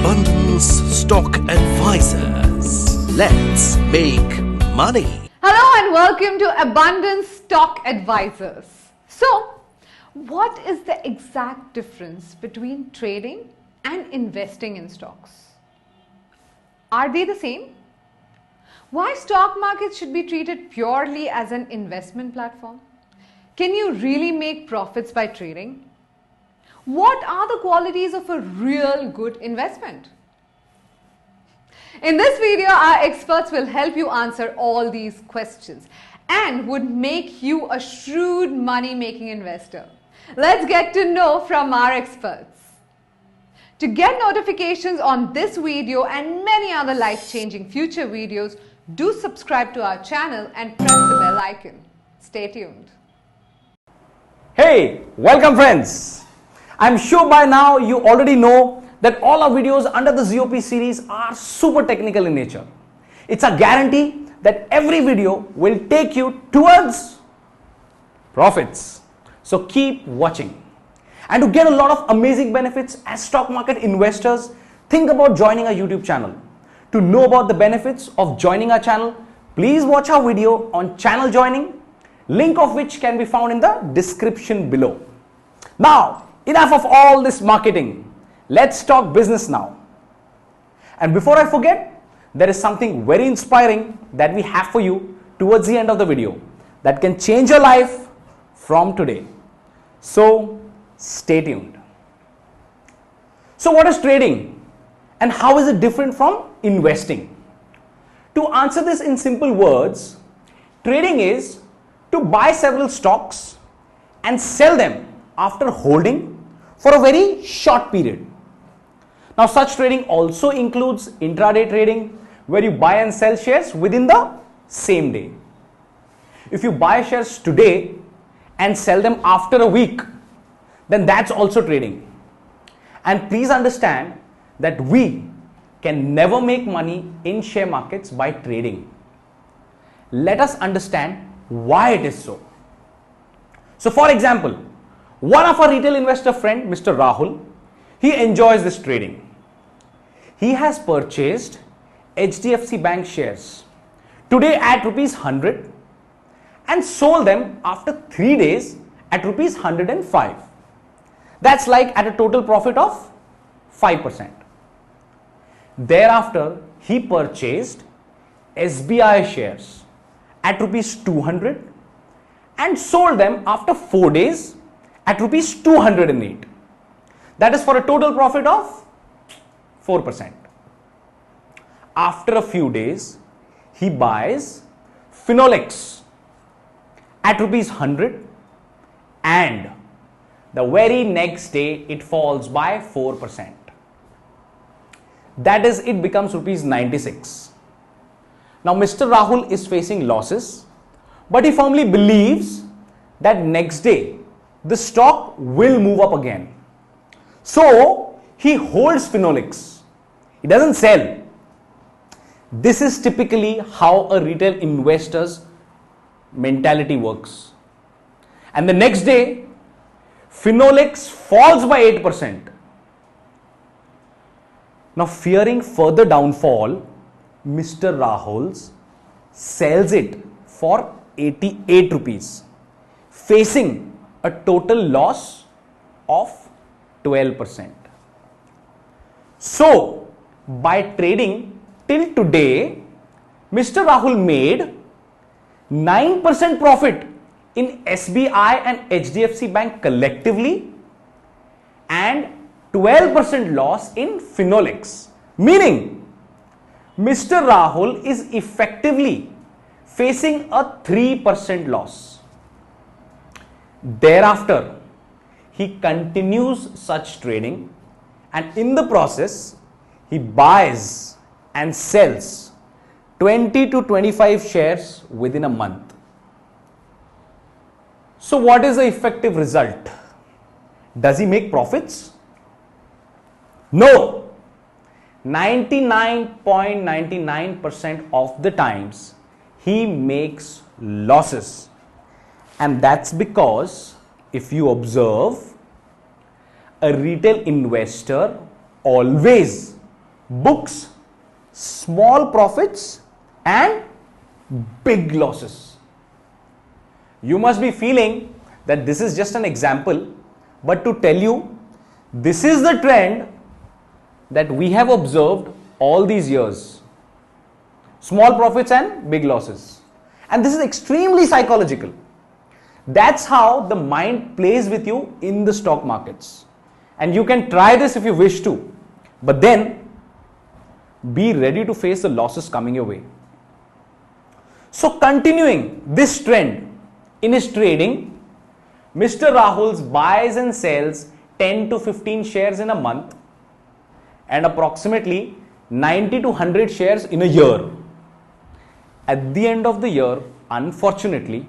Abundance Stock Advisors. Let's make money. Hello and welcome to Abundance Stock Advisors. So, what is the exact difference between trading and investing in stocks? Are they the same? Why stock markets should be treated purely as an investment platform? Can you really make profits by trading? What are the qualities of a real good investment? In this video, our experts will help you answer all these questions and would make you a shrewd money-making investor. Let's get to know from our experts. To get notifications on this video and many other life-changing future videos, do subscribe to our channel and press the bell icon. Stay tuned. Hey, welcome friends. I'm sure by now you already know that all our videos under the ZOP series are super technical in nature. It's a guarantee that every video will take you towards profits. So keep watching. And to get a lot of amazing benefits as stock market investors, think about joining our YouTube channel. To know about the benefits of joining our channel, please watch our video on channel joining, link of which can be found in the description below. Now, enough of all this marketing. Let's talk business now. And before I forget, there is something very inspiring that we have for you towards the end of the video that can change your life from today. So, stay tuned. So, what is trading and how is it different from investing? To answer this in simple words, trading is to buy several stocks and sell them after holding for a very short period. Now, such trading also includes intraday trading, where you buy and sell shares within the same day. If you buy shares today and sell them after a week, then that's also trading. And please understand that we can never make money in share markets by trading. Let us understand why it is so. So, for example, one of our retail investor friend, Mr. Rahul, he enjoys this trading. He has purchased HDFC Bank shares today at rupees 100 and sold them after 3 days at rupees 105. That's like at a total profit of 5%. Thereafter, he purchased SBI shares at rupees 200 and sold them after 4 days at rupees 208. That is for a total profit of 4%. After a few days, he buys Finolex at rupees 100 and the very next day it falls by 4%. That is, it becomes rupees 96. Now, Mr. Rahul is facing losses, but he firmly believes that next day the stock will move up again. So, he holds Finolex. He doesn't sell. This is typically how a retail investor's mentality works. And the next day, Finolex falls by 8%. Now, fearing further downfall, Mr. Rahul sells it for 88 rupees, facing a total loss of 12%. So, by trading till today, Mr. Rahul made 9% profit in SBI and HDFC Bank collectively and 12% loss in Finolex, meaning Mr. Rahul is effectively facing a 3% loss. Thereafter, he continues such trading and in the process, he buys and sells 20 to 25 shares within a month. So, what is the effective result? Does he make profits? No. 99.99% of the times he makes losses, and that's because if you observe, a retail investor always books small profits and big losses. You must be feeling that this is just an example, but to tell you, this is the trend that we have observed all these years. Small profits and big losses. And this is extremely psychological. That's how the mind plays with you in the stock markets. And you can try this if you wish to, but then be ready to face the losses coming your way. So continuing this trend in his trading, Mr. Rahul buys and sells 10 to 15 shares in a month and approximately 90 to 100 shares in a year. At the end of the year, unfortunately,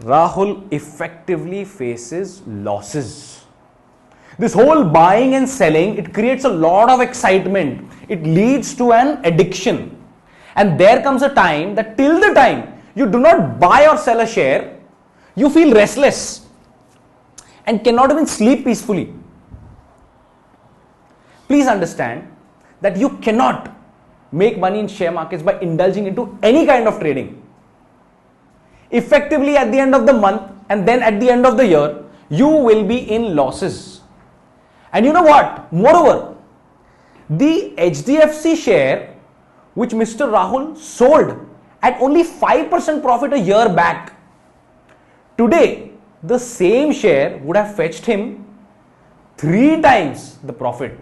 Rahul effectively faces losses. This whole buying and selling, it creates a lot of excitement. It leads to an addiction. And there comes a time that till the time you do not buy or sell a share, you feel restless and cannot even sleep peacefully. Please understand that you cannot make money in share markets by indulging into any kind of trading. Effectively, at the end of the month and then at the end of the year, you will be in losses. And you know what? Moreover, the HDFC share which Mr. Rahul sold at only 5% profit a year back, today the same share would have fetched him 3 times the profit.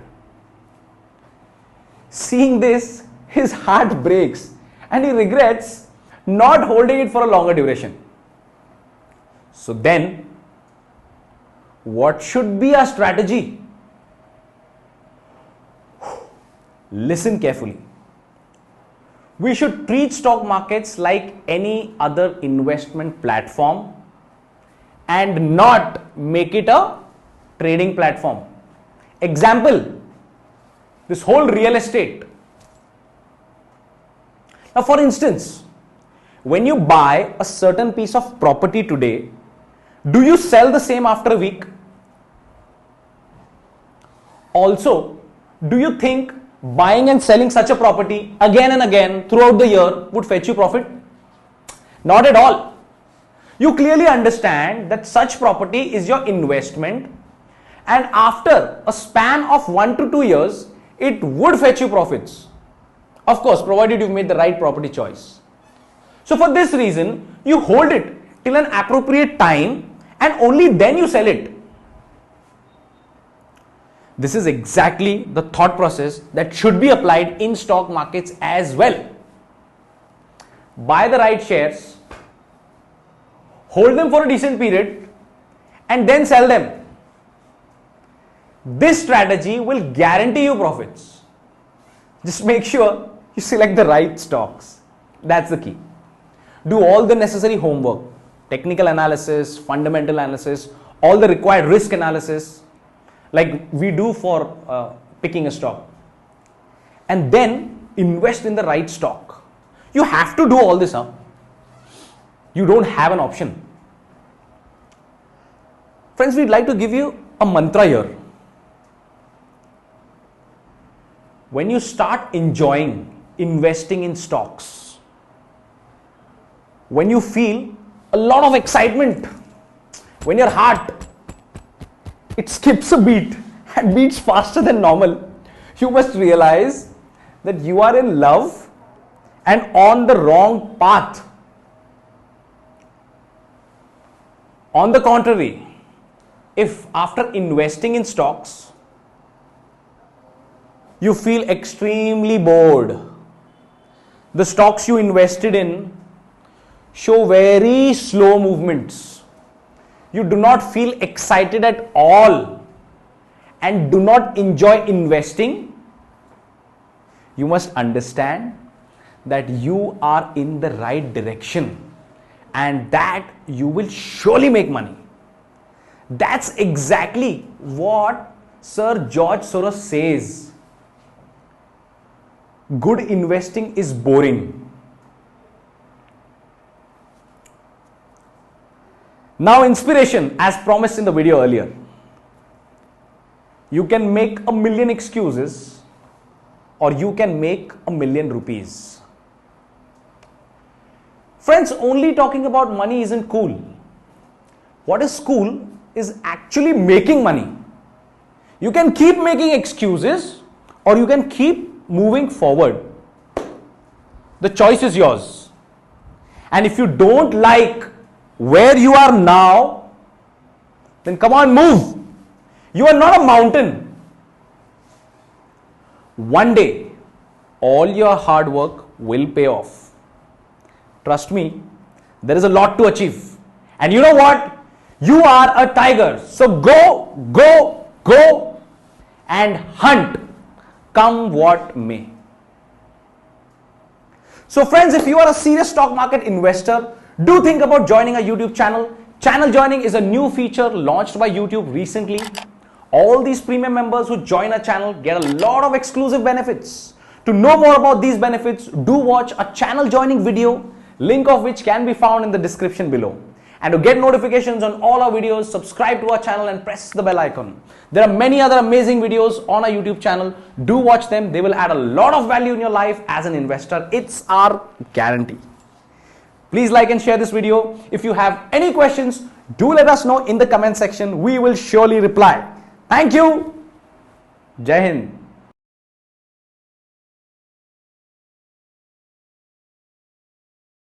Seeing this, his heart breaks and he regrets not holding it for a longer duration. So then, what should be our strategy? Listen carefully. We should treat stock markets like any other investment platform and not make it a trading platform. Example, this whole real estate. Now, for instance, when you buy a certain piece of property today, do you sell the same after a week? Also, do you think buying and selling such a property again and again throughout the year would fetch you profit? Not at all. You clearly understand that such property is your investment, and after a span of 1 to 2 years, it would fetch you profits. Of course, provided you've made the right property choice. So for this reason, you hold it till an appropriate time and only then you sell it. This is exactly the thought process that should be applied in stock markets as well. Buy the right shares, hold them for a decent period, and then sell them. This strategy will guarantee you profits. Just make sure you select the right stocks. That's the key. Do all the necessary homework, technical analysis, fundamental analysis, all the required risk analysis, like we do for picking a stock, and then invest in the right stock. You have to do all this, huh? You don't have an option. Friends, we'd like to give you a mantra here. When you start enjoying investing in stocks, when you feel a lot of excitement, when your heart, it skips a beat and beats faster than normal, you must realize that you are in love and on the wrong path. On the contrary, if after investing in stocks, you feel extremely bored, the stocks you invested in show very slow movements, you do not feel excited at all and do not enjoy investing, you must understand that you are in the right direction and that you will surely make money. That's exactly what Sir George Soros says. Good investing is boring. Now, inspiration as promised in the video earlier. You can make a million excuses or you can make a million rupees. Friends, only talking about money isn't cool. What is cool is actually making money. You can keep making excuses or you can keep moving forward. The choice is yours. And if you don't like where you are now, then come on, move. You are not a mountain. One day, all your hard work will pay off. Trust me, there is a lot to achieve. And you know what? You are a tiger. So go and hunt, come what may. So friends, if you are a serious stock market investor, do think about joining a YouTube channel. Channel joining is a new feature launched by YouTube recently. All these premium members who join our channel get a lot of exclusive benefits. To know more about these benefits, do watch a channel joining video, link of which can be found in the description below. And to get notifications on all our videos, subscribe to our channel and press the bell icon. There are many other amazing videos on our YouTube channel. Do watch them. They will add a lot of value in your life as an investor. It's our guarantee. Please like and share this video. If you have any questions, do let us know in the comment section. We will surely reply. Thank you. Jai Hind.